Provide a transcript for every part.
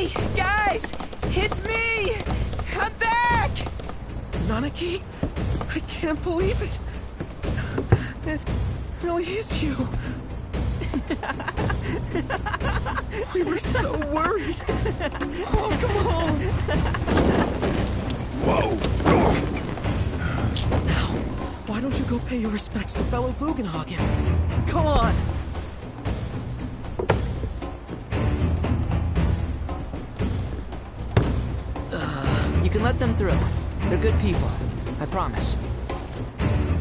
Hey, guys! It's me! I'm back! Nanaki? I can't believe it. It really is you. We were so worried. Oh, come on. Whoa! Now, why don't you go pay your respects to fellow Bugenhagen? Come on. You can let them through. They're good people. I promise.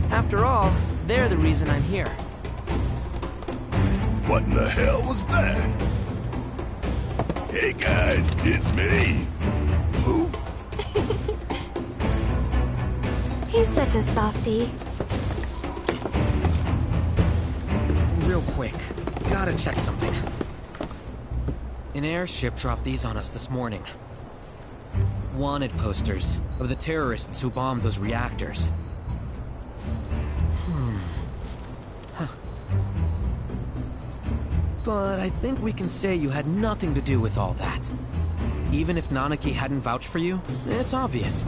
After all, they're the reason I'm here. What in the hell was that? Hey guys, it's me! Who? He's such a softie. Real quick, gotta check something. An airship dropped these on us this morning. Wanted posters of the terrorists who bombed those reactors. But I think we can say you had nothing to do with all that. Even if Nanaki hadn't vouched for you, it's obvious.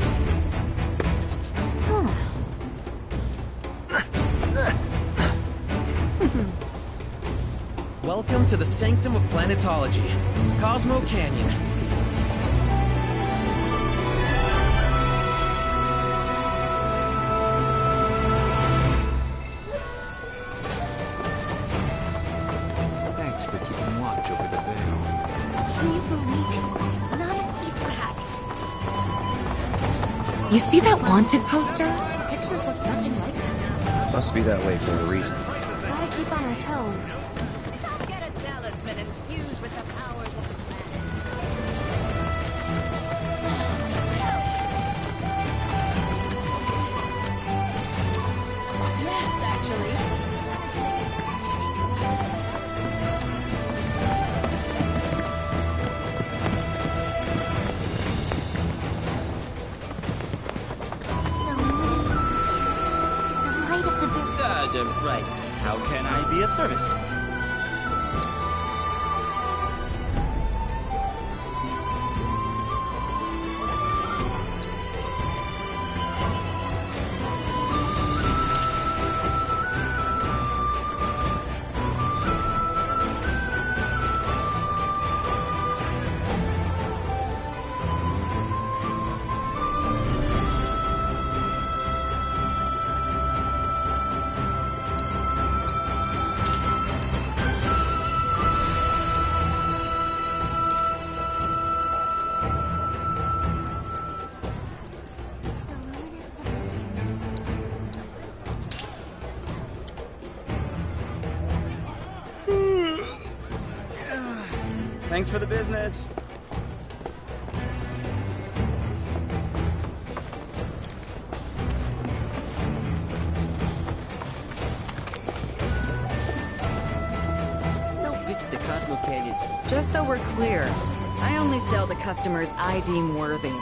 Welcome to the Sanctum of Planetology, Cosmo Canyon. Thanks for keeping watch over the veil. Can you believe it? Nanaki's back. You see that wanted poster? The pictures look nothing like this. Must be that way for a reason. Gotta keep on our toes. Get a talisman infused with the powers of the planet. Yes, actually. The luminance. She's the light of the very... Right. How can I be of service? Thanks for the business. No visit to Cosmo Canyons. Just so we're clear, I only sell to customers I deem worthy.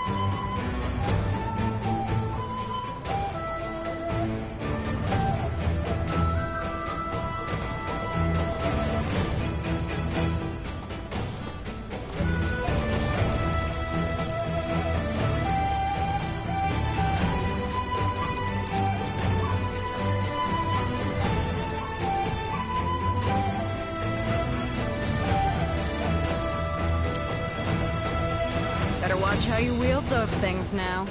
Better watch how you wield those things now.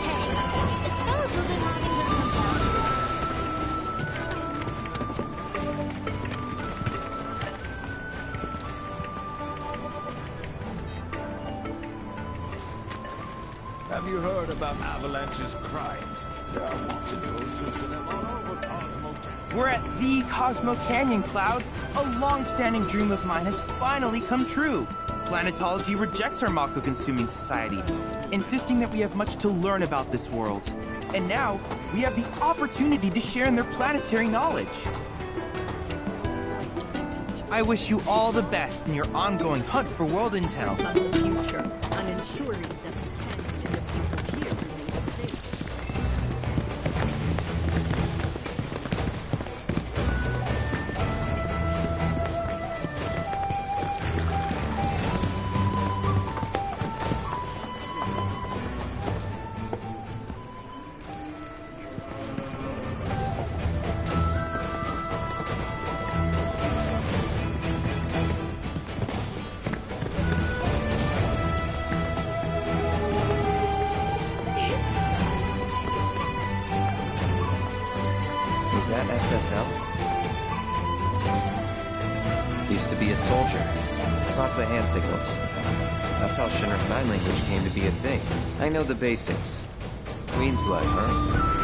Hey, is Philip Bugenhagen gonna come back? Have you heard about Avalanche's crimes? There are wanted posters for them all over Cosmo Canyon. We're at the Cosmo Canyon, Cloud. A long-standing dream of mine has finally come true. Planetology rejects our Mako-consuming society, insisting that we have much to learn about this world. And now, we have the opportunity to share in their planetary knowledge. I wish you all the best in your ongoing hunt for world intel. Of the future, and ensuring that the planet and the people here remain safe. Is that SSL? Used to be a soldier. Lots of hand signals. That's how Shinra Sign Language came to be a thing. I know the basics. Queen's blood, huh?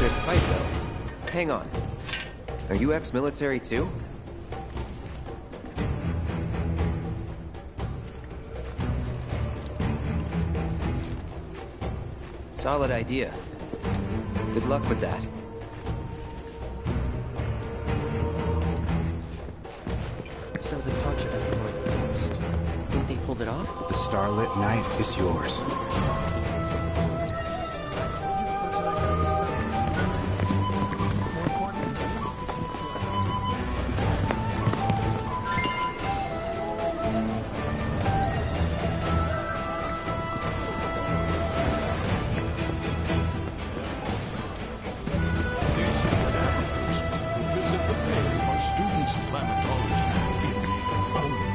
good fight, though. Hang on. Are you ex-military too? Solid idea. Good luck with that. So the concert everyone lost. Think they pulled it off? The starlit night is yours. Visit the fair are students of climatology in the only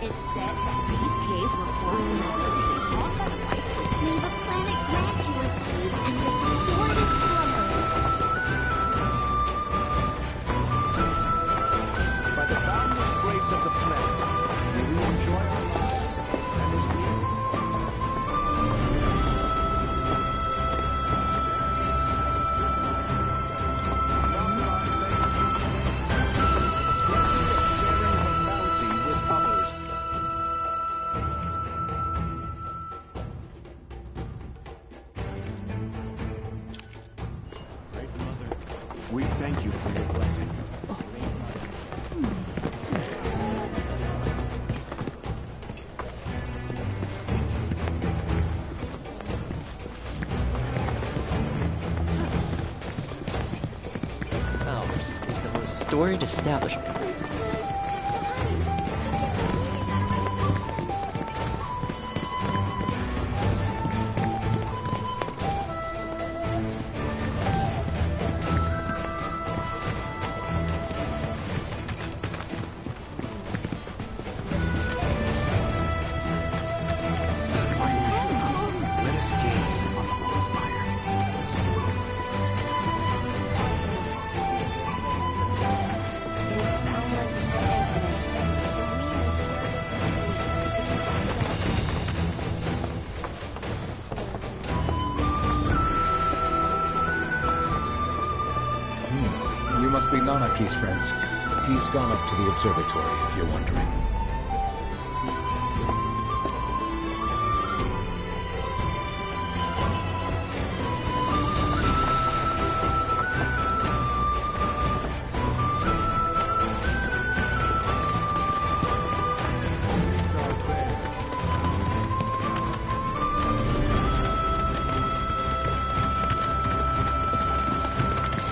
It said that these caves were formed in an illusion caused by the ice stream. May the planet grant you a deep and restorative slumber. by the boundless grace of the planet, may we enjoy our lives and his music. Sharing her bounty with others. Great Mother, we thank you for your blessing. Ours is the most storied establishment. This place is goodbye. Let us gaze upon the bonfire. It is boundless and infinite. For we may share it You must be Nanaki's friends. He's gone up to the observatory, if you're wondering.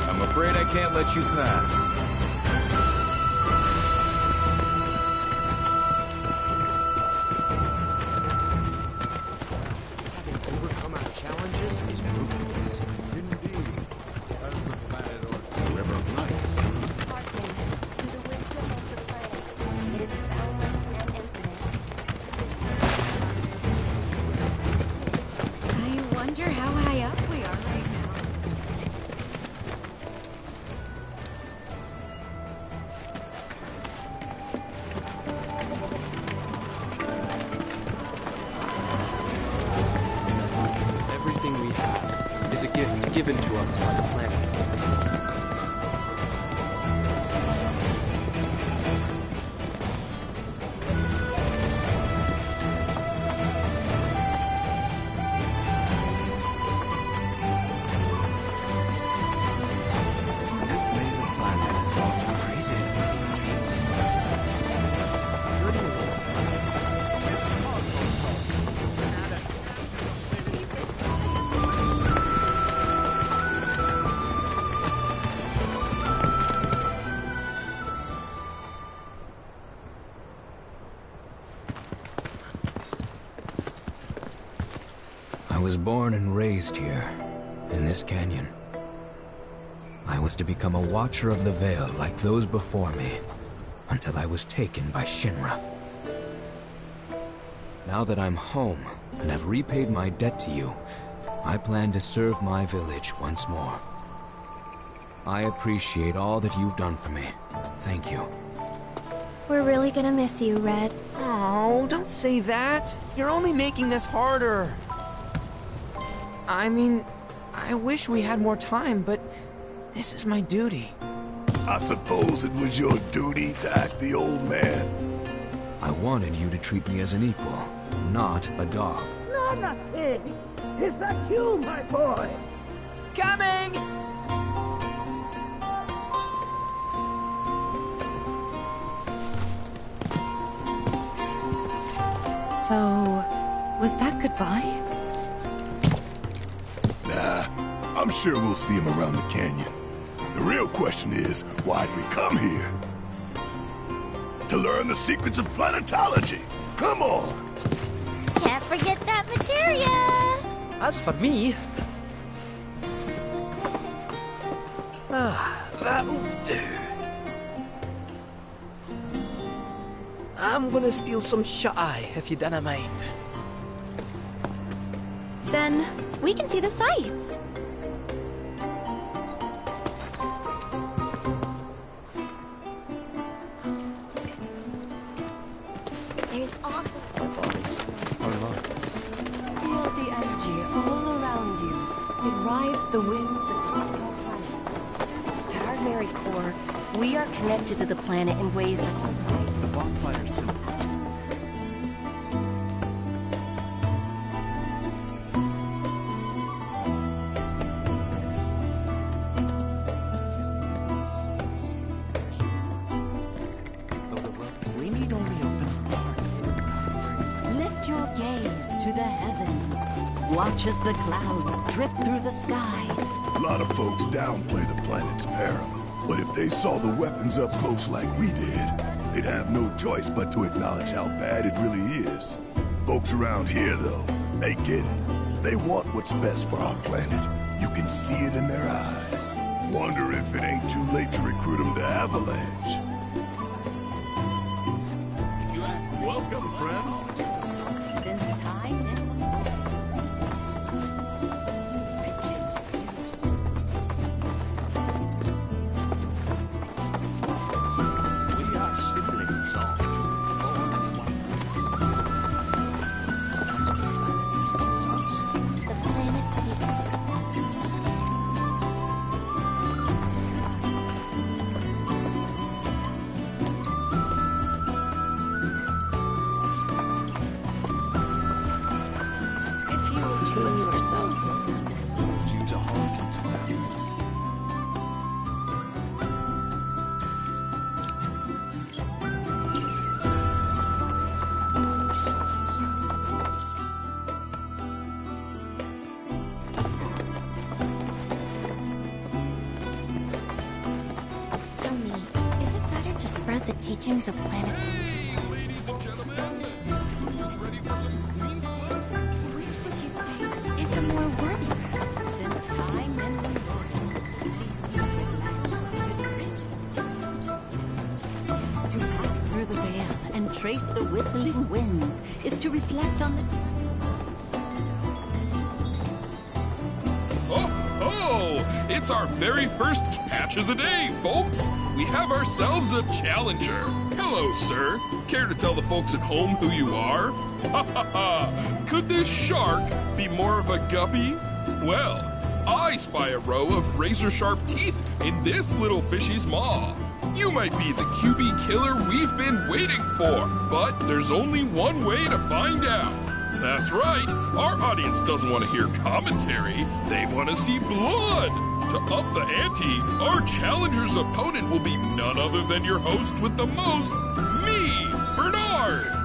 I'm afraid I can't let you pass. Having overcome our challenges is ruthless. Indeed. As the planet or river flights. Hearken to the wisdom of the planet. It is boundless and infinite. I wonder how high up we are right now. Everything we have is a gift given to us by the planet. May the planet fall to crazy for these games. I was born and raised here, in this canyon. I was to become a watcher of the Veil like those before me, until I was taken by Shinra. Now that I'm home and have repaid my debt to you, I plan to serve my village once more. I appreciate all that you've done for me. Thank you. We're really gonna miss you, Red. Oh, don't say that. You're only making this harder. I mean, I wish we had more time, but this is my duty. I suppose it was your duty to act the old man. I wanted you to treat me as an equal, not a dog. No, not pig. Is that you, my boy? Coming! So, was that goodbye? Nah, I'm sure we'll see him around the canyon. The real question is, why did we come here? To learn the secrets of planetology. Come on! Can't forget that materia! As for me... that'll do. I'm gonna steal some shut-eye, if you don't mind. Then we can see the sights. There's also Feel the energy all around you. It rides the winds across the planet. At our very core, we are connected to the planet in ways that defy the Flockfighter symbol. We need only open hearts. Lift your gaze to the heavens. Watch as the clouds drift through the sky. A lot of folks downplay the planet's peril. But if they saw the weapons up close like we did, they'd have no choice but to acknowledge how bad it really is. Folks around here, though, they get it. They want what's best for our planet. You can see it in their eyes. Wonder if it ain't too late to recruit them to Avalanche. If you ask, welcome, friend. Since time We are siblings all. the planet speaks. if you will tune yourself. You to hearken to that. Tell me, is it better to spread the teachings of planet? Ladies and gentlemen, who's ready for some Queen's blood? Which would you say is a more worthy? Since time immemorial, these secret lands have been rich. To pass through the veil and trace the whistling winds is to reflect on the... Oh, it's our very first catch of the day, folks. We have ourselves a challenger. Hello, sir. Care to tell the folks at home who you are? Ha ha ha. Could this shark be more of a guppy? Well, I spy a row of razor-sharp teeth in this little fishy's maw. You might be the QB killer we've been waiting for, but there's only one way to find out. That's right. Our audience doesn't want to hear commentary. They want to see blood. To up the ante, our challenger's opponent will be none other than your host with the most, me, Bernard.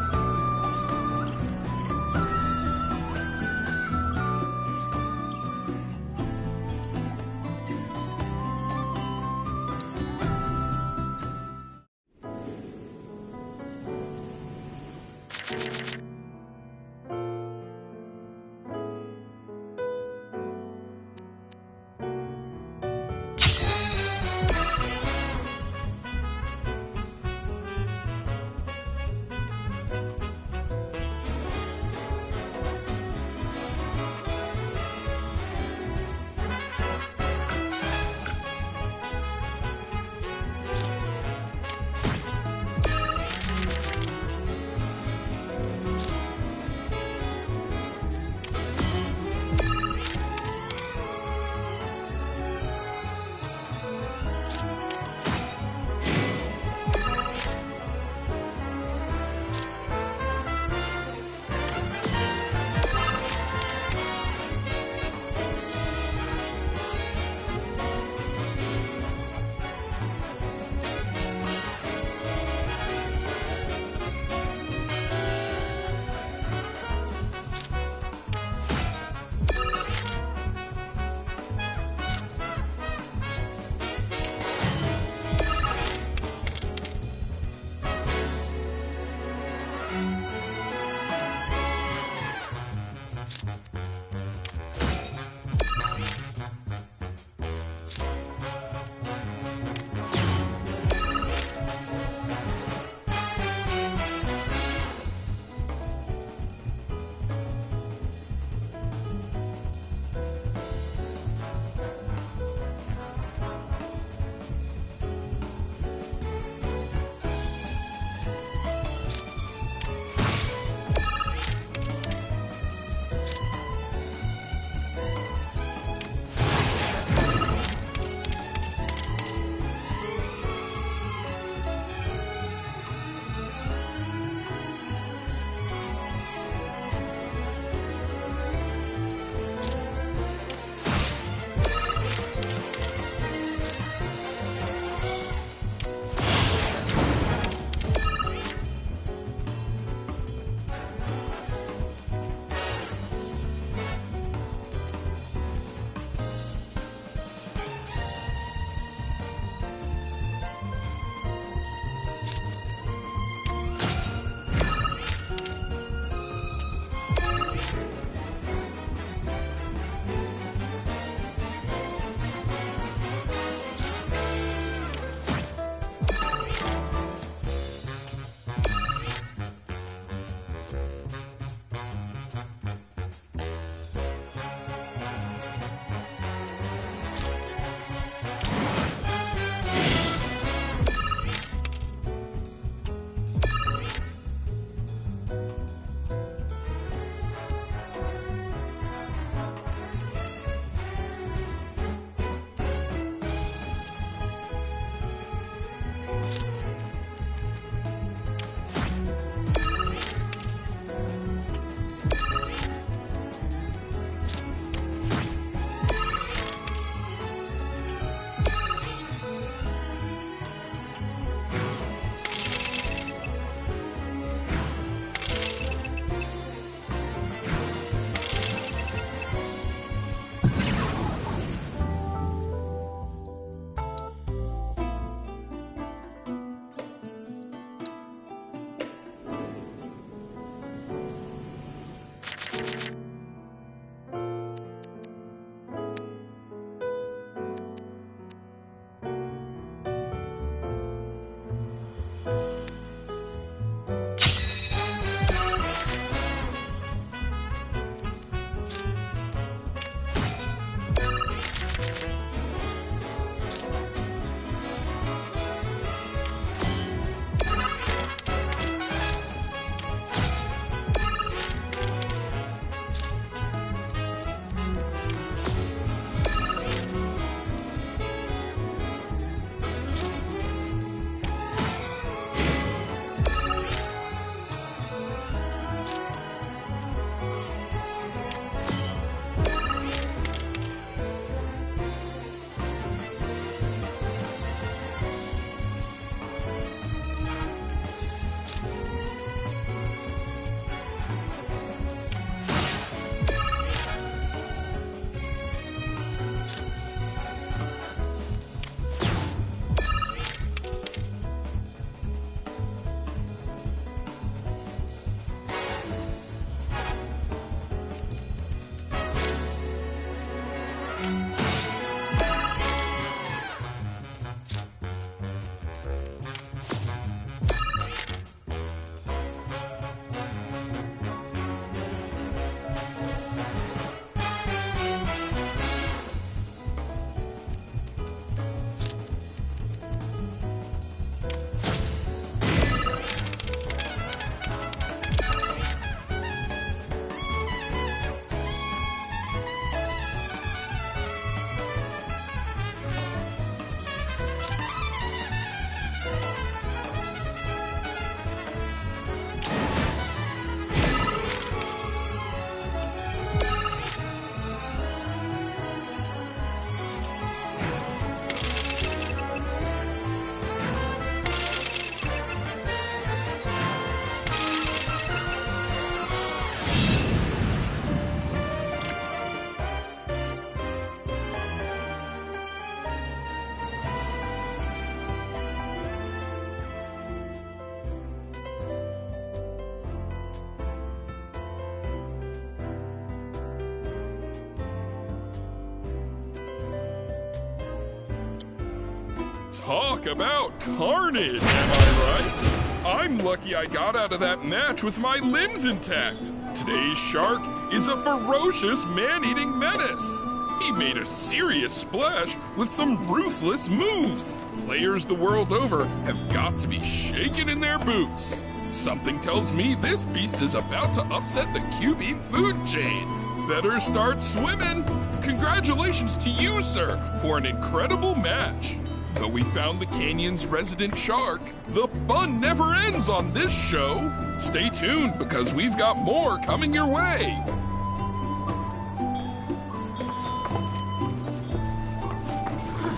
Talk about carnage, am I right? I'm lucky I got out of that match with my limbs intact. Today's shark is a ferocious man-eating menace. He made a serious splash with some ruthless moves. Players the world over have got to be shaking in their boots. Something tells me this beast is about to upset the QB food chain. Better start swimming. Congratulations to you, sir, for an incredible match. Though we found the canyon's resident shark, the fun never ends on this show. Stay tuned because we've got more coming your way.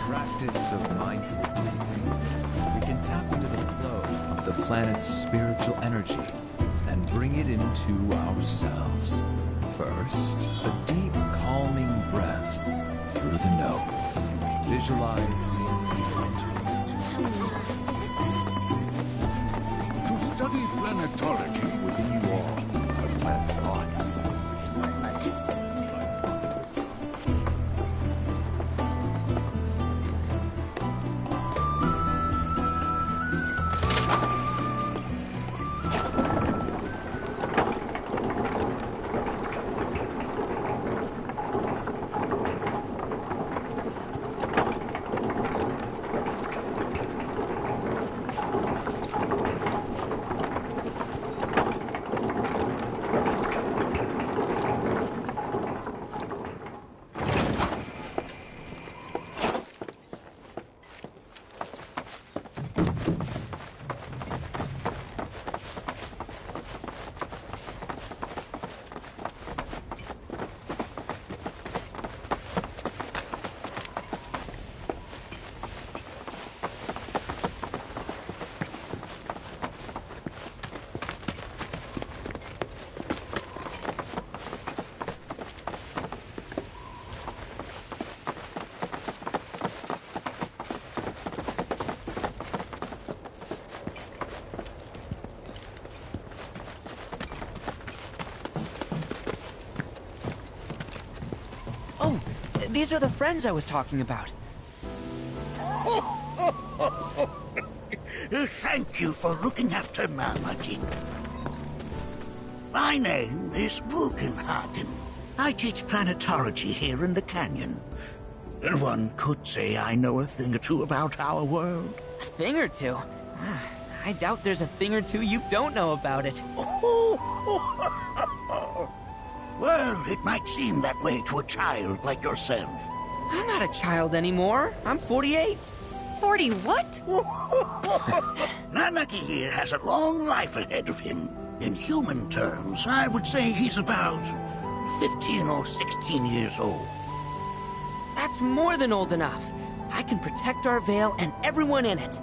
Practice of mindful breathing, we can tap into the flow of the planet's spiritual energy and bring it into ourselves. First, a deep, calming breath through the nose. Visualize the energy entering. To study planetology within you all, the planet's thoughts. Oh, these are the friends I was talking about. Thank you for looking after Namaki. My name is Bugenhagen. I teach planetology here in the canyon. One could say I know a thing or two about our world. A thing or two? I doubt there's a thing or two you don't know about it. Well, it might seem that way to a child like yourself. I'm not a child anymore. I'm 48. 40 what? Nanaki here has a long life ahead of him. In human terms, I would say he's about 15 or 16 years old. That's more than old enough. I can protect our Vale and everyone in it.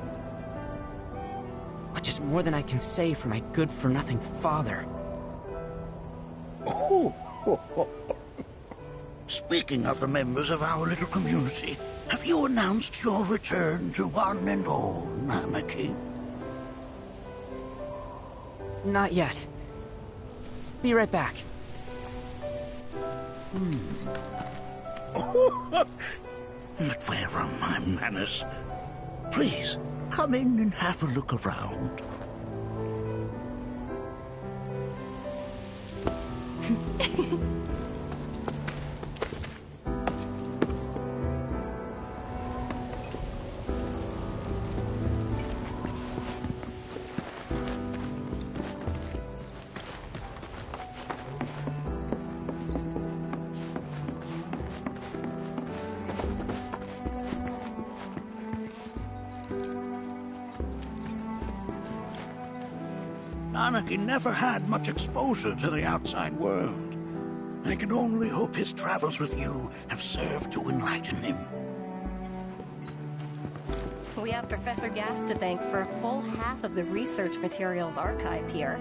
Which is more than I can say for my good-for-nothing father. Speaking of the members of our little community, have you announced your return to one and all, Namaki? Not yet. Be right back. But where are my manners? Please, come in and have a look around. Anarchy never had much exposure to the outside world. I can only hope his travels with you have served to enlighten him. We have Professor Gass to thank for a full half of the research materials archived here.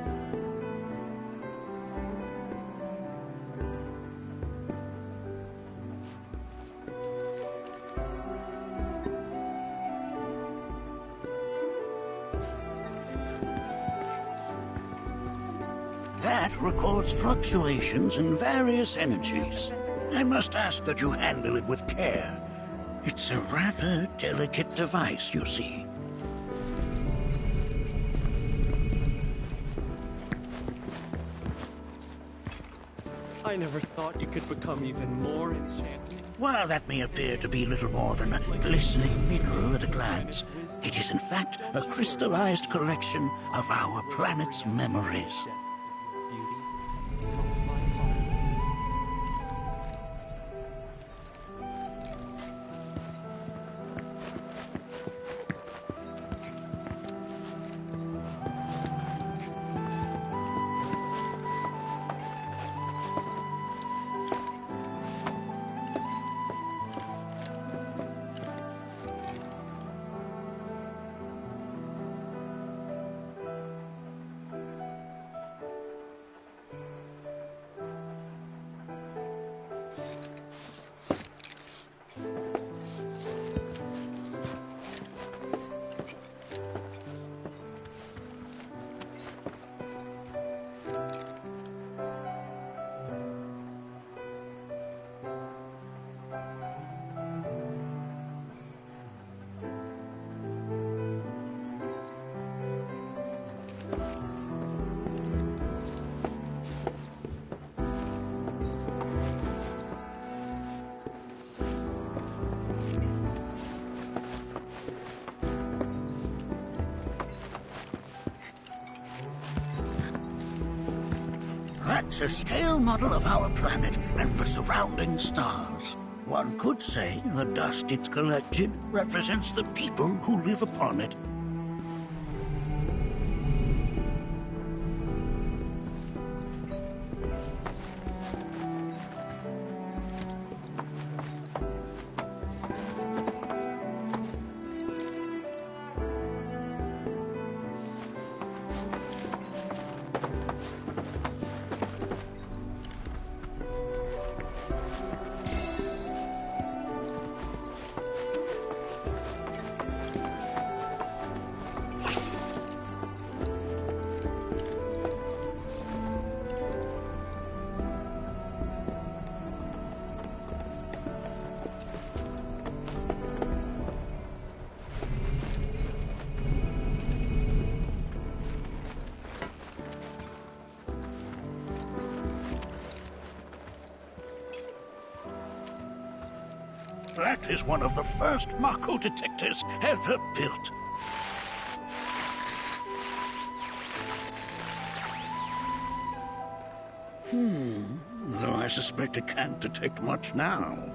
That records fluctuations in various energies. I must ask that you handle it with care. It's a rather delicate device, you see. I never thought you could become even more enchanting. While that may appear to be little more than a glistening mineral at a glance, it is in fact a crystallized collection of our planet's memories. That's a scale model of our planet and the surrounding stars. One could say the dust it's collected represents the people who live upon it. That is one of the first Mako detectors ever built. Though I suspect it can't detect much now.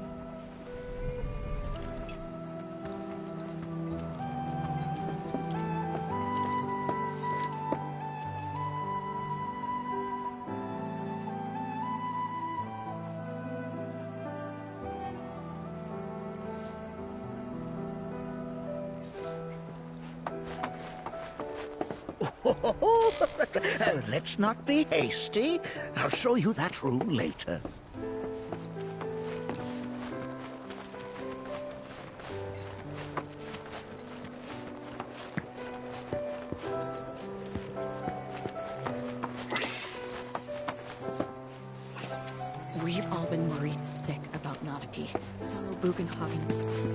Let's not be hasty. I'll show you that room later. We've all been worried sick about Nadaki, fellow Bugenhagen.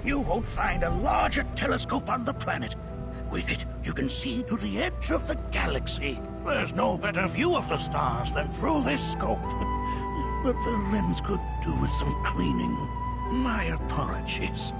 You won't find a larger telescope on the planet. With it, you can see to the edge of the galaxy. There's no better view of the stars than through this scope. But the lens could do with some cleaning. My apologies.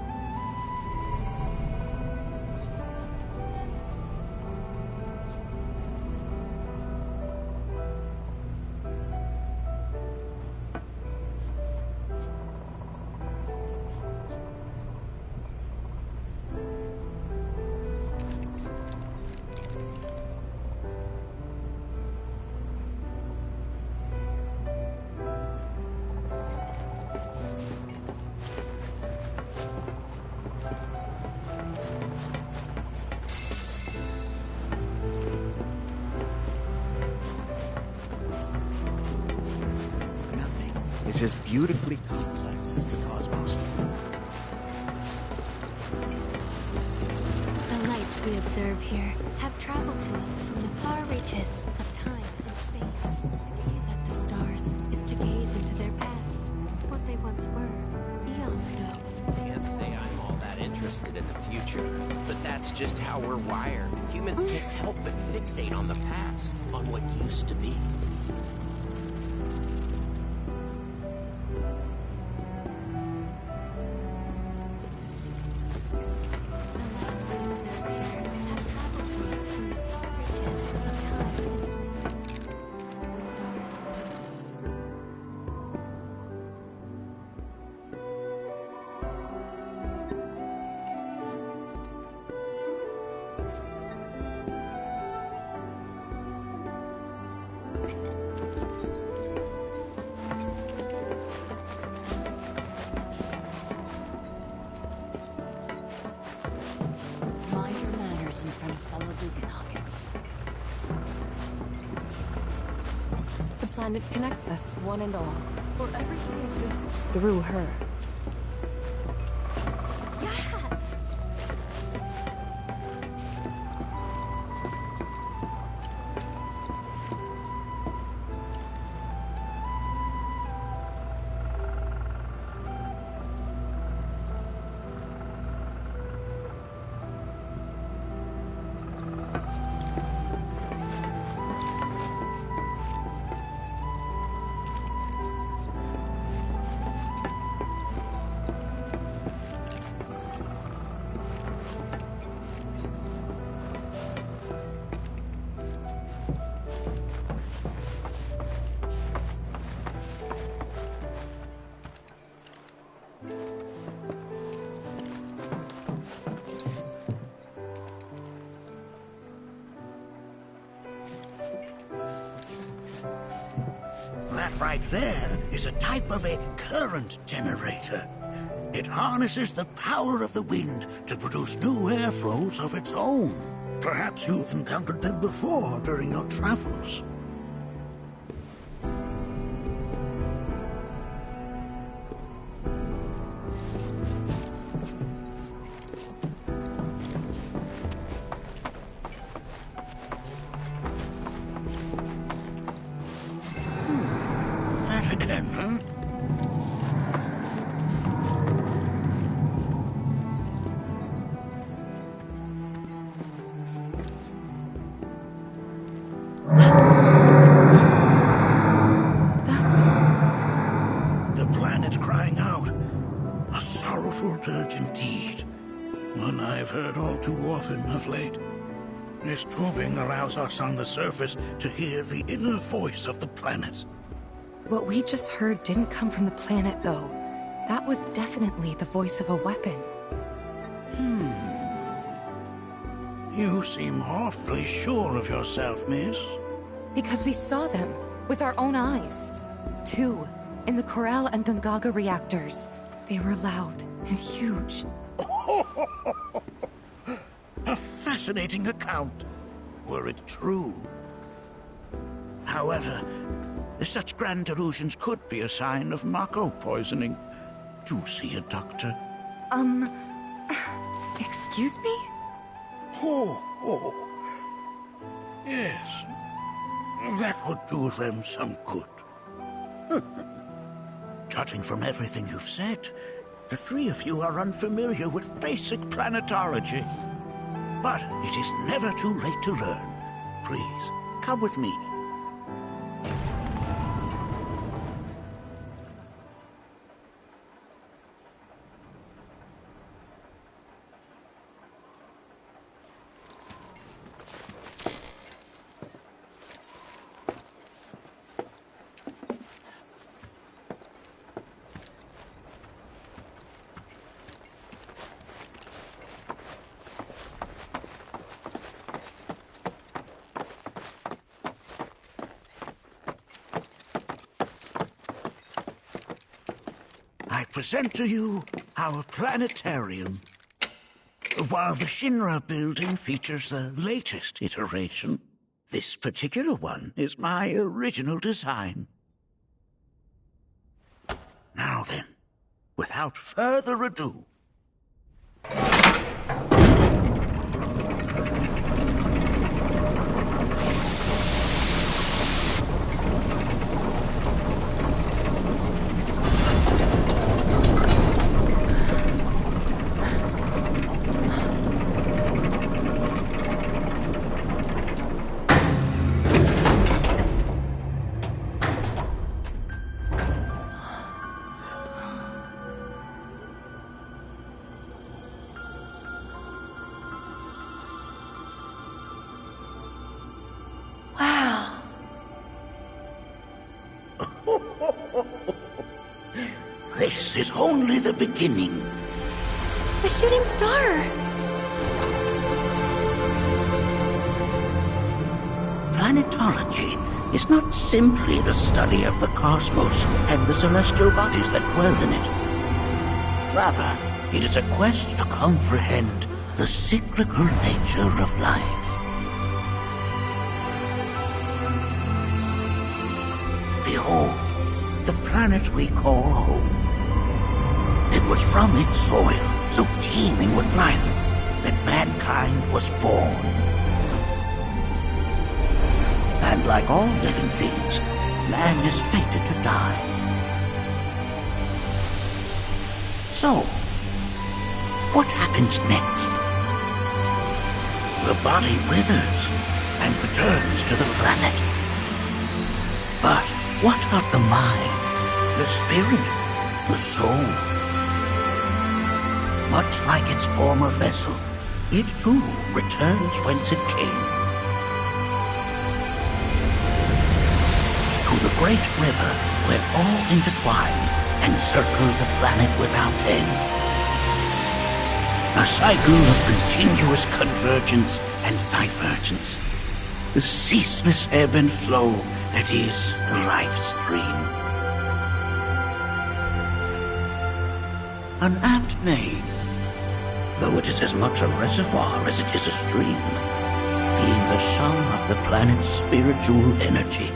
Is as beautifully complex as the cosmos. The lights we observe here have traveled to us from the far reaches of time and space. To gaze at the stars is to gaze into their past, what they once were, eons ago. Can't say I'm all that interested in the future, but that's just how we're wired. Humans can't help but fixate on the past, on what used to be. In front of fellow Bugenhagen. The planet connects us, one and all, for everything exists through her. That right there is a type of a current generator. It harnesses the power of the wind to produce new airflows of its own. Perhaps you've encountered them before during your travels. That again, huh? The planet crying out. A sorrowful dirge indeed. One I've heard all too often of late. This tubing allows us on the surface to hear the inner voice of the planet. What we just heard didn't come from the planet, though. That was definitely the voice of a weapon. You seem awfully sure of yourself, miss. Because we saw them with our own eyes. Two, in the Corral and Gungaga reactors. They were loud and huge. A fascinating account, were it true. However, such grand delusions could be a sign of Mako poisoning. Do see a doctor. Excuse me? Oh. Yes. That would do them some good. Judging from everything you've said, The three of you are unfamiliar with basic planetology. But it is never too late to learn. Please, come with me. I present to you our planetarium. While the Shinra building features the latest iteration, this particular one is my original design. Now then, without further ado, this is only the beginning. The shooting star! Planetology is not simply the study of the cosmos and the celestial bodies that dwell in it. Rather, it is a quest to comprehend the cyclical nature of life. Behold, the planet we call home. It was from its soil, so teeming with life, that mankind was born. And like all living things, man is fated to die. So, what happens next? The body withers and returns to the planet. But what of the mind, the spirit, the soul? Much like its former vessel, it too returns whence it came. To the great river where all intertwine and circle the planet without end. A cycle of continuous convergence and divergence. The ceaseless ebb and flow that is the life stream. An apt name, though it is as much a reservoir as it is a stream, being the sum of the planet's spiritual energy.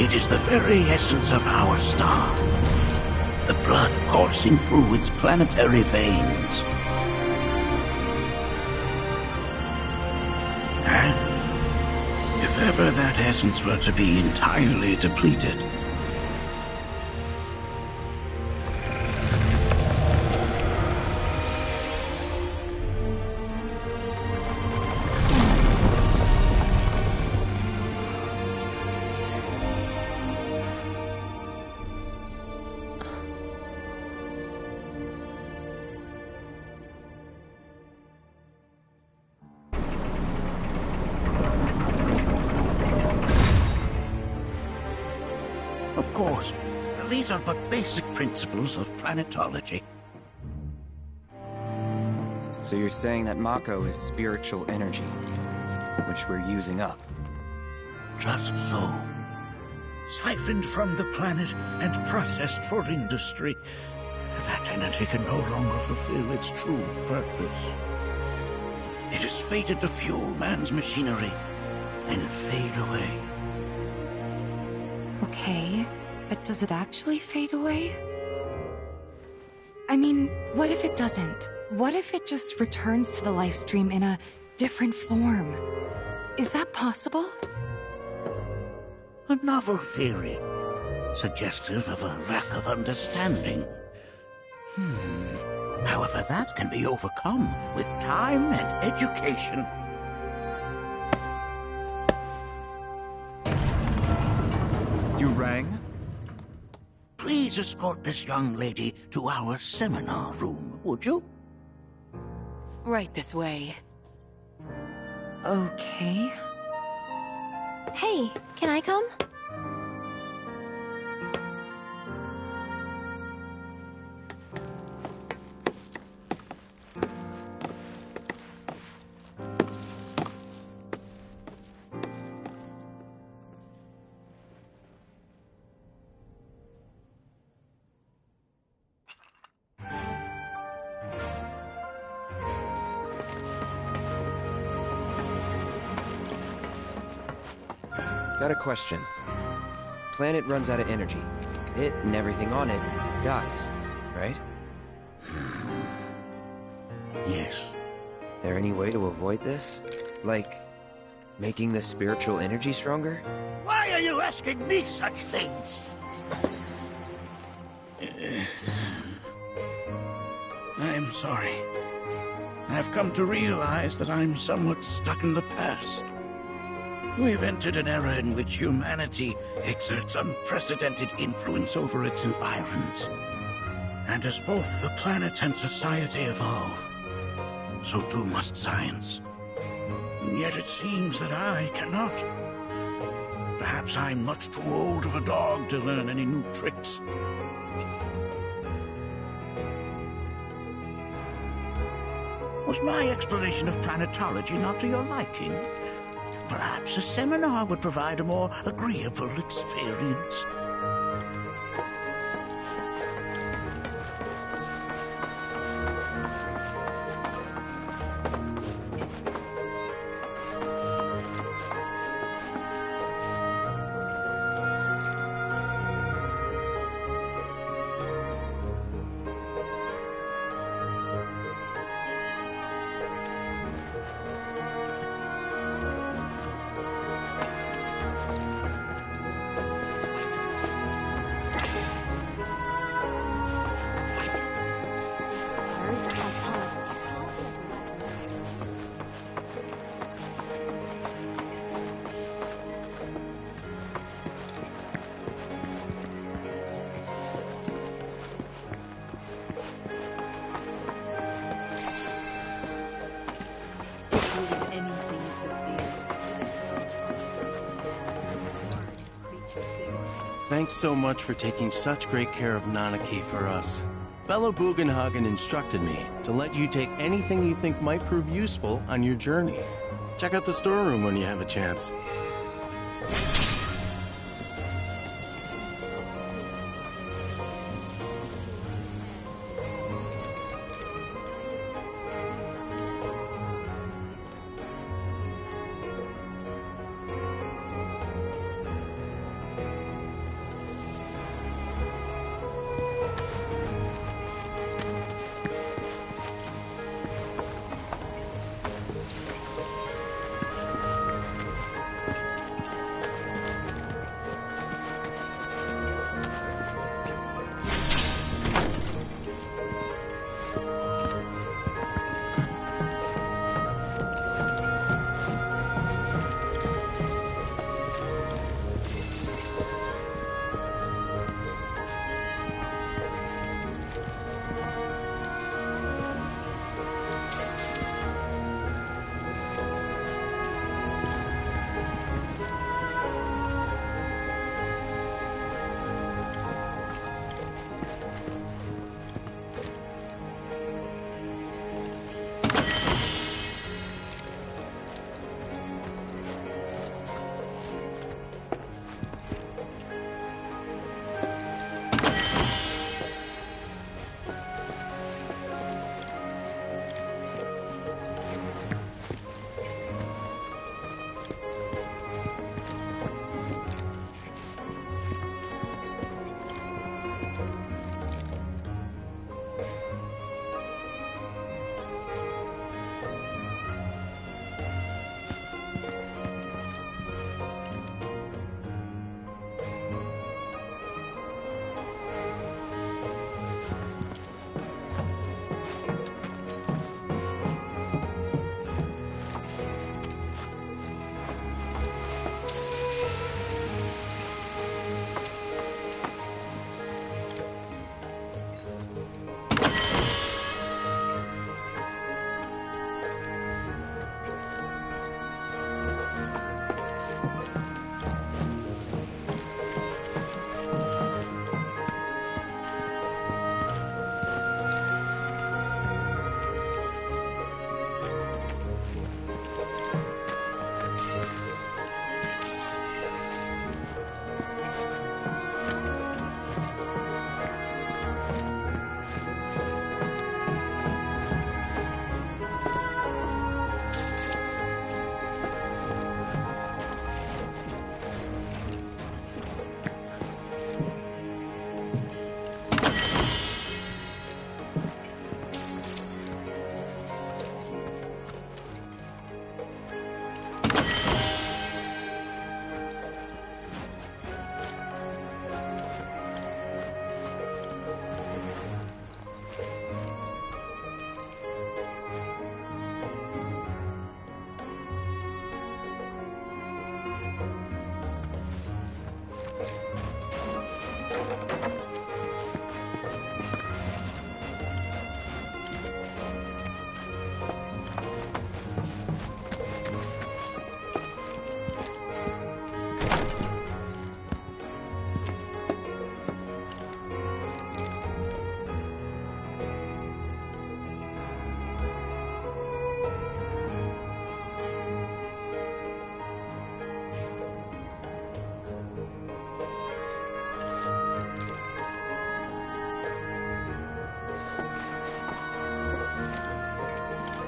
It is the very essence of our star, the blood coursing through its planetary veins. And if ever that essence were to be entirely depleted, of course, these are but basic principles of planetology. So you're saying that Mako is spiritual energy, which we're using up? Just so. Siphoned from the planet and processed for industry, that energy can no longer fulfill its true purpose. It is fated to fuel man's machinery, then fade away. Okay, but does it actually fade away? I mean, what if it doesn't? What if it just returns to the life stream in a different form? Is that possible? A novel theory. suggestive of a lack of understanding. However, that can be overcome with time and education. You rang? Please escort this young lady to our seminar room, would you? Right this way. Okay. Hey, can I come? Got a question. Planet runs out of energy. It and everything on it dies, right? Yes. There any way to avoid this? Like, making the spiritual energy stronger? Why are you asking me such things? I'm sorry. I've come to realize that I'm somewhat stuck in the past. We've entered an era in which humanity exerts unprecedented influence over its environs. And as both the planet and society evolve, so too must science. And yet it seems that I cannot. Perhaps I'm much too old of a dog to learn any new tricks. Was my explanation of planetology not to your liking? Perhaps a seminar would provide a more agreeable experience. Thanks so much for taking such great care of Nanaki for us. Fellow Bugenhagen instructed me to let you take anything you think might prove useful on your journey. Check out the storeroom when you have a chance.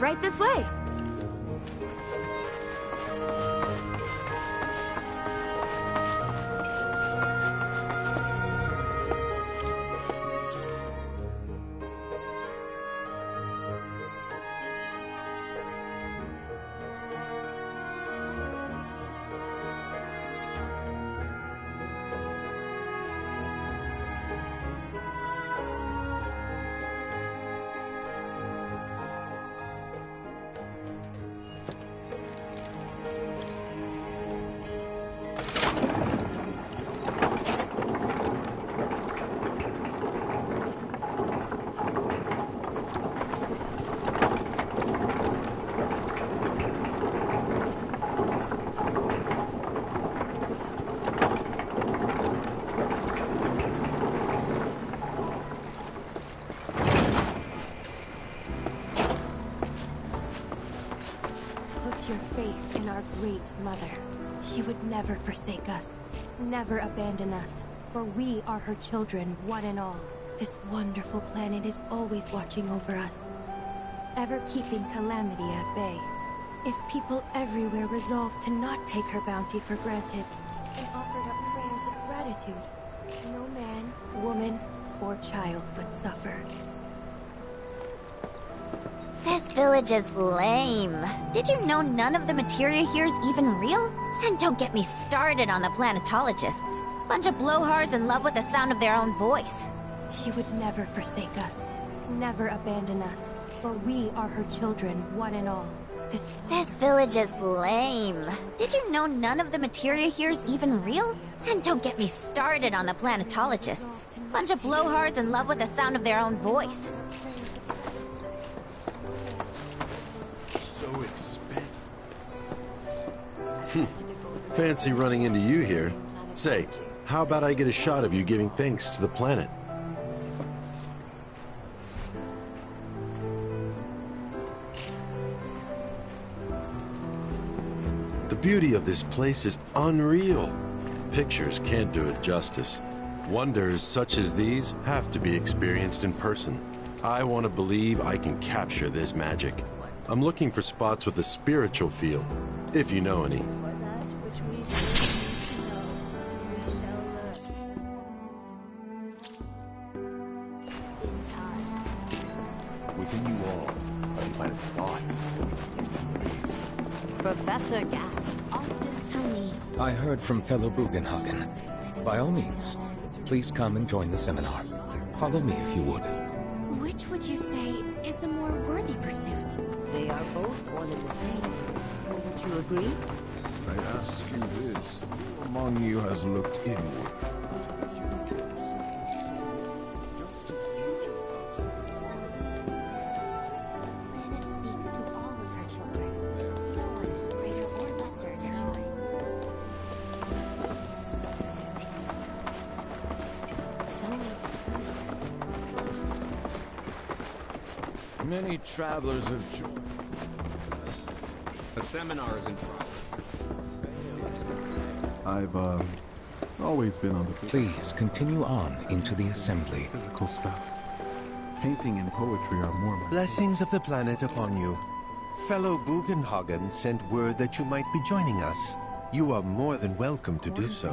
Right this way. Put your faith in our great mother. She would never forsake us, never abandon us, for we are her children, one and all. This wonderful planet is always watching over us, ever keeping calamity at bay. If people everywhere resolved to not take her bounty for granted and offered up prayers of gratitude, no man, woman, or child would suffer. This village is lame. Did you know none of the materia here is even real? And don't get me started on the planetologists. Bunch of blowhards in love with the sound of their own voice. She would never forsake us, never abandon us, for we are her children, one and all. This village is lame. Did you know none of the materia here is even real? And don't get me started on the planetologists. Bunch of blowhards in love with the sound of their own voice. So expensive. Fancy running into you here. Say, how about I get a shot of you giving thanks to the planet? The beauty of this place is unreal. Pictures can't do it justice. Wonders such as these have to be experienced in person. I want to believe I can capture this magic. I'm looking for spots with a spiritual feel, if you know any. Within you all are the planet's thoughts. Professor Gast often tell me. I heard from fellow Bugenhagen. By all means, please come and join the seminar. Follow me if you would. Which would you say is a more worthy pursuit? They are both one and the same. Wouldn't you agree? I ask you this. Who among you has looked inward? Many travelers have joined. The seminar is in progress. I've, always been on the... Please continue on into the assembly. Physical stuff. Painting and poetry are more my... Blessings of the planet upon you. Fellow Bugenhagen sent word that you might be joining us. You are more than welcome to do so.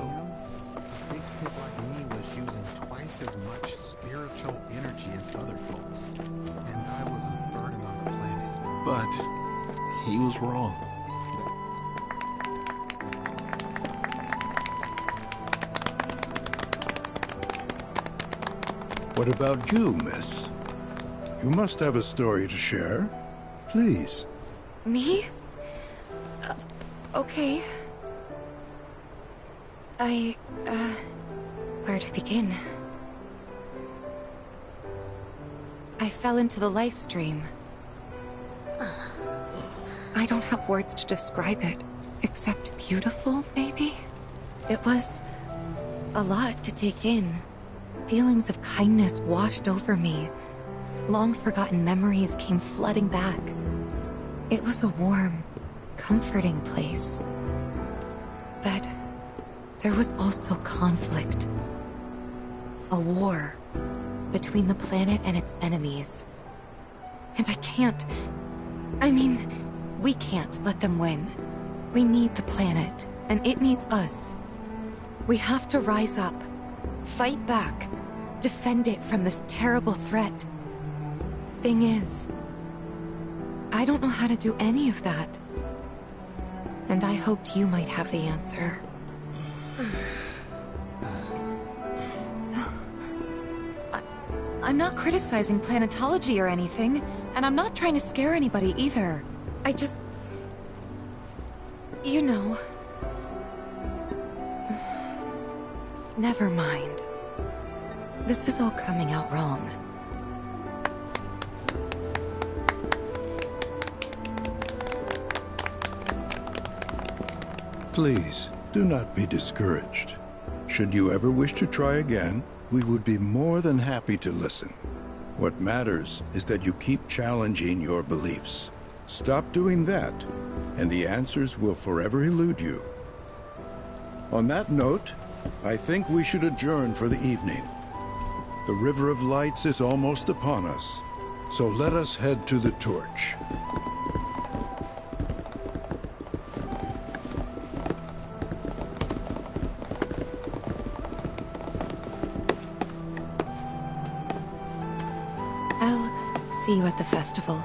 Big kid like me was using twice as much spiritual energy as other folks. And I was a burden on the planet. But he was wrong. What about you, miss? You must have a story to share. Please. Me? Okay. Where to begin? I fell into the life stream. I don't have words to describe it, except beautiful, maybe? It was a lot to take in. Feelings of kindness washed over me. Long-forgotten memories came flooding back. It was a warm, comforting place. But there was also conflict. A war between the planet and its enemies. And I can't I mean, we can't let them win. We need the planet, and it needs us. We have to rise up, fight back, defend it from this terrible threat. Thing is, I don't know how to do any of that. And I hoped you might have the answer. I'm not criticizing planetology or anything, and I'm not trying to scare anybody either. I just... You know... Never mind. This is all coming out wrong. Please, do not be discouraged. Should you ever wish to try again, we would be more than happy to listen. What matters is that you keep challenging your beliefs. Stop doing that, and the answers will forever elude you. On that note, I think we should adjourn for the evening. The River of Lights is almost upon us, so let us head to the torch. I'll see you at the festival.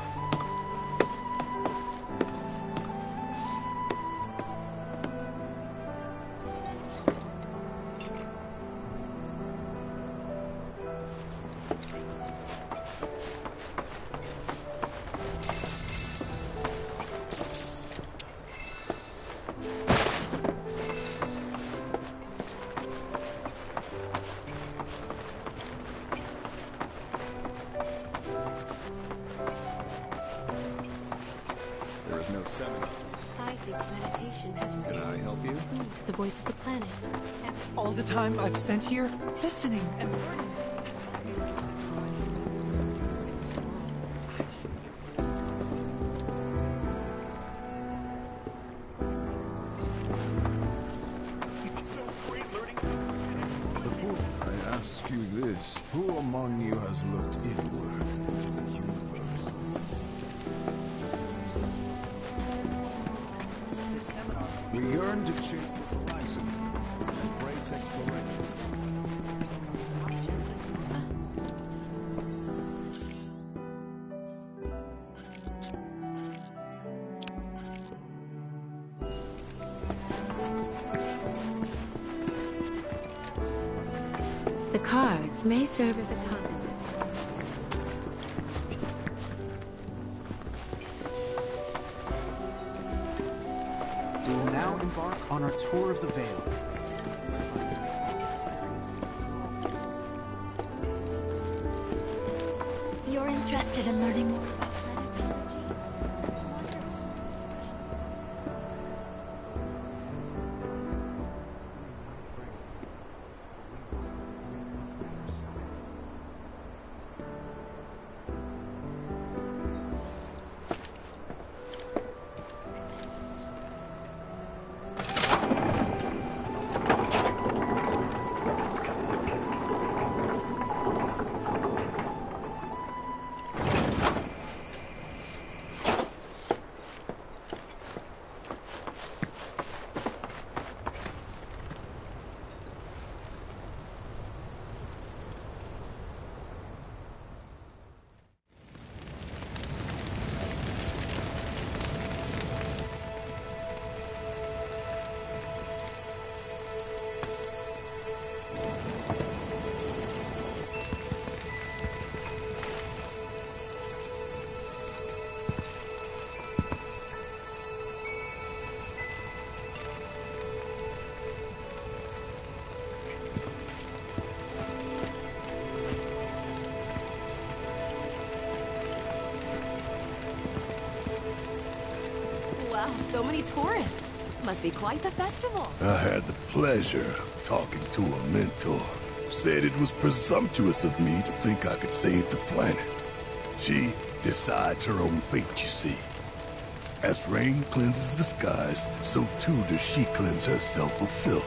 I think meditation has really... Can I help you? The voice of the planet. All the time I've spent here, listening and learning. I ask you this, who among you has looked inward into the universe? We yearn to chase the horizon, embrace exploration. The cards may serve as a conduit. We will now embark on our tour of the Veil. You're interested in learning more about planetology? Wow, so many tourists. Must be quite the festival. I had the pleasure of talking to a mentor. Said it was presumptuous of me to think I could save the planet. She decides her own fate, you see. As rain cleanses the skies, so too does she cleanse herself of filth.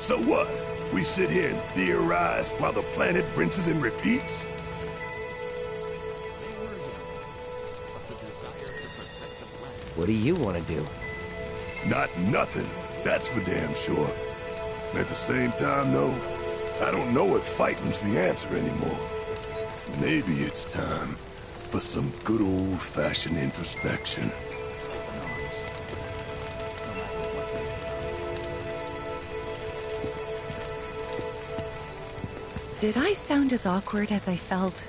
So what? We sit here and theorize while the planet rinses and repeats? They were young, but the desire to What do you want to do? Not nothing, that's for damn sure. At the same time, though, I don't know if fighting's the answer anymore. Maybe it's time for some good old-fashioned introspection. Did I sound as awkward as I felt?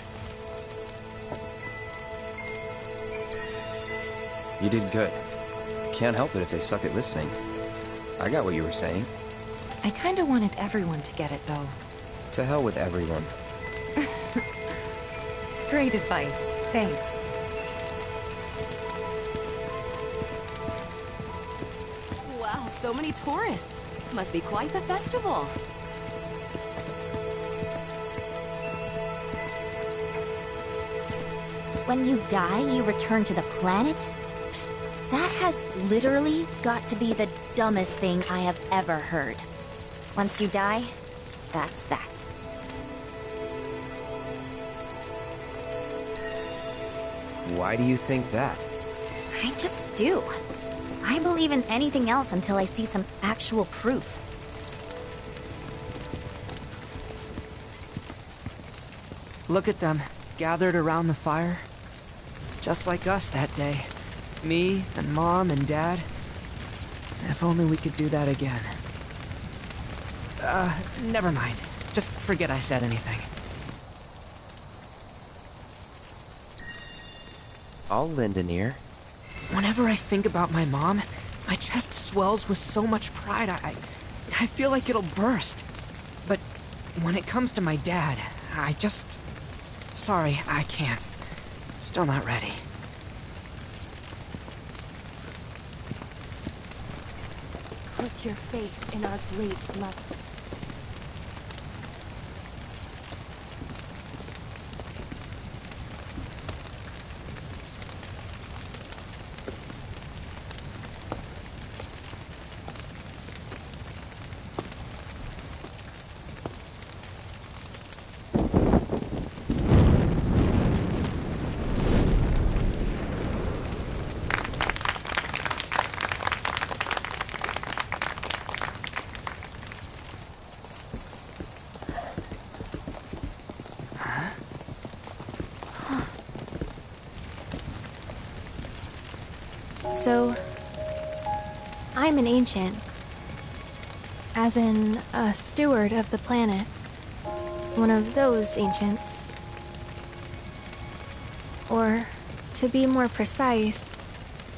You did good. Can't help it if they suck at listening. I got what you were saying. I kinda wanted everyone to get it, though. To hell with everyone. Great advice. Thanks. Wow, so many tourists. Must be quite the festival. When you die, you return to the planet? Psst, that has literally got to be the dumbest thing I have ever heard. Once you die, that's that. Why do you think that? I just do. I believe in anything else until I see some actual proof. Look at them, gathered around the fire. Just like us that day. Me and Mom and Dad. If only we could do that again. Never mind. Just forget I said anything. I'll lend an ear. Whenever I think about my mom, my chest swells with so much pride, I feel like it'll burst. But when it comes to my dad, I just... Sorry, I can't. Still not ready. Put your faith in our great mothers. So, I'm an ancient. As in, a steward of the planet. One of those ancients. Or, to be more precise,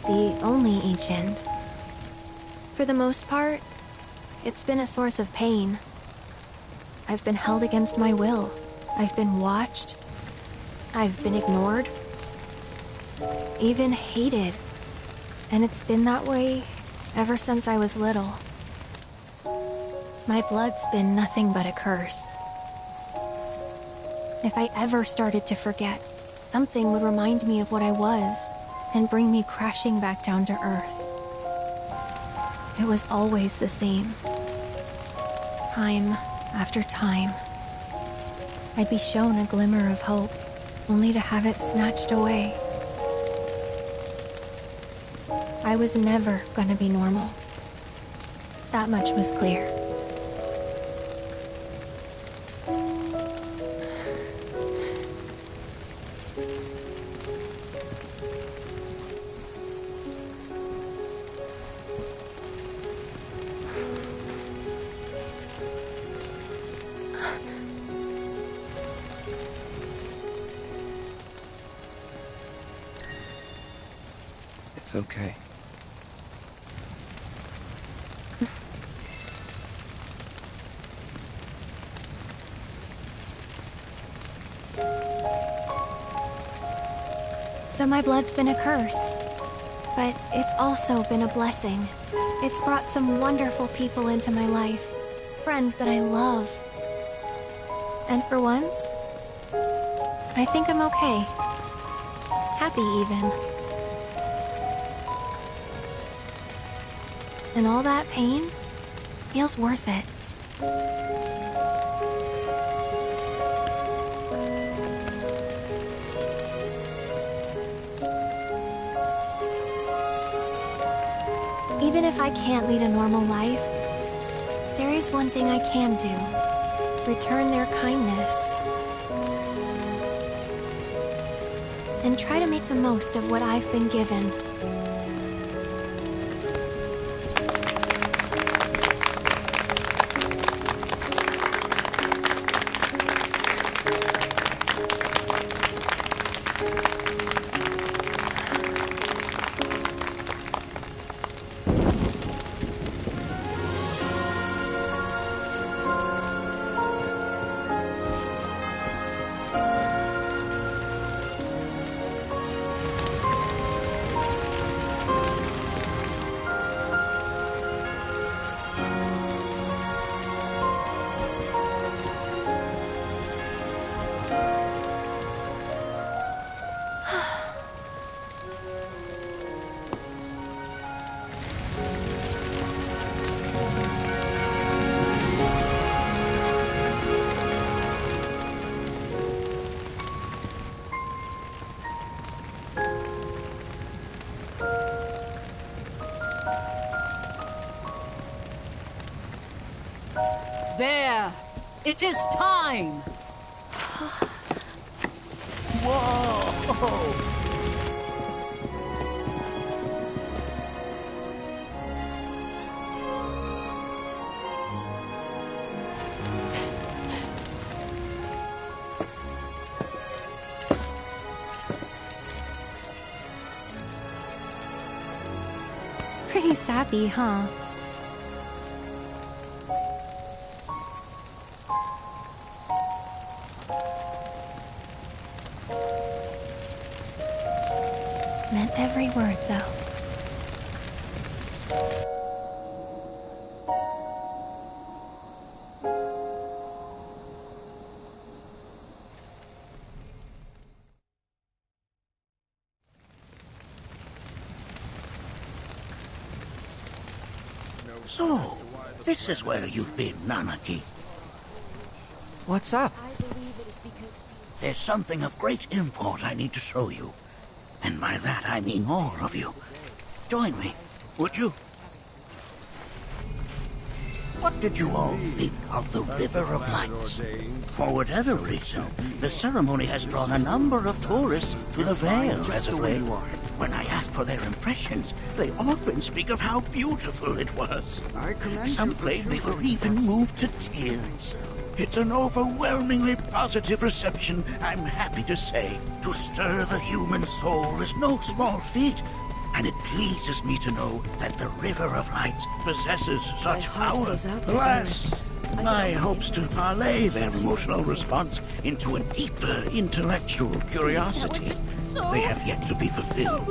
the only ancient. For the most part, it's been a source of pain. I've been held against my will. I've been watched. I've been ignored. Even hated. And it's been that way ever since I was little. My blood's been nothing but a curse. If I ever started to forget, something would remind me of what I was and bring me crashing back down to Earth. It was always the same. Time after time. I'd be shown a glimmer of hope, only to have it snatched away. I was never gonna be normal. That much was clear. It's okay. So my blood's been a curse. But it's also been a blessing. It's brought some wonderful people into my life. Friends that I love. And for once, I think I'm okay. Happy even. And all that pain feels worth it. Even if I can't lead a normal life, there is one thing I can do. Return their kindness. And try to make the most of what I've been given. There! It is time! Whoa! Pretty sappy, huh? Meant every word, though. So, this is where you've been, Nanaki. What's up? There's something of great import I need to show you. And by that I mean all of you. Join me, would you? What did you all think of the River of Lights? For whatever reason, the ceremony has drawn a number of tourists to the Vale as of late. When I ask for their impressions, they often speak of how beautiful it was. Some claim they were even moved to tears. It's an overwhelmingly positive reception, I'm happy to say. To stir the human soul is no small feat, and it pleases me to know that the River of Lights possesses such power. Alas, my hopes to parlay their emotional response into a deeper intellectual curiosity. They have yet to be fulfilled.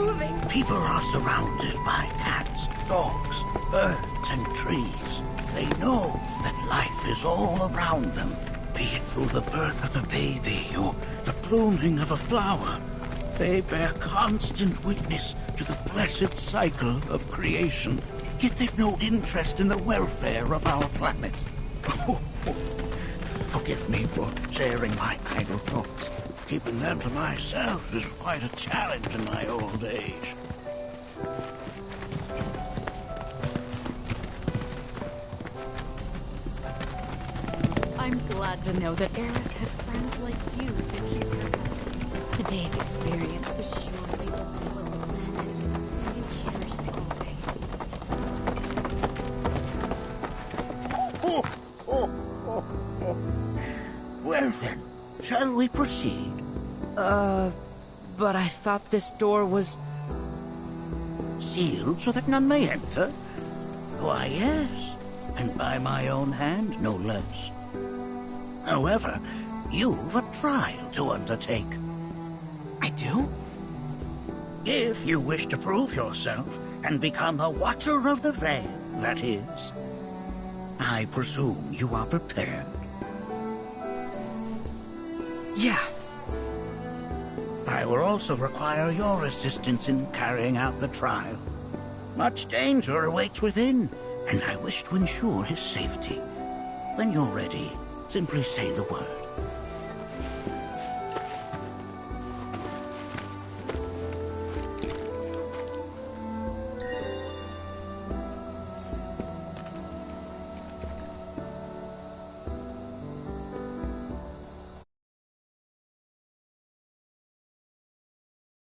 People are surrounded by cats, dogs, birds, and trees. They know that life is all around them, be it through the birth of a baby or the blooming of a flower. They bear constant witness to the blessed cycle of creation, yet they've no interest in the welfare of our planet. Forgive me for sharing my idle thoughts. Keeping them to myself is quite a challenge in my old age. I'm glad to know that Eric has friends like you to keep her company. Today's experience was surely the love of the planet, and you cherished always. Well then, shall we proceed? But I thought this door was... Sealed so that none may enter? Why, yes. And by my own hand, no less. However, you've a trial to undertake. I do? If you wish to prove yourself and become a Watcher of the Veil, that is. I presume you are prepared. Yeah. I will also require your assistance in carrying out the trial. Much danger awaits within, and I wish to ensure his safety. When you're ready, simply say the word.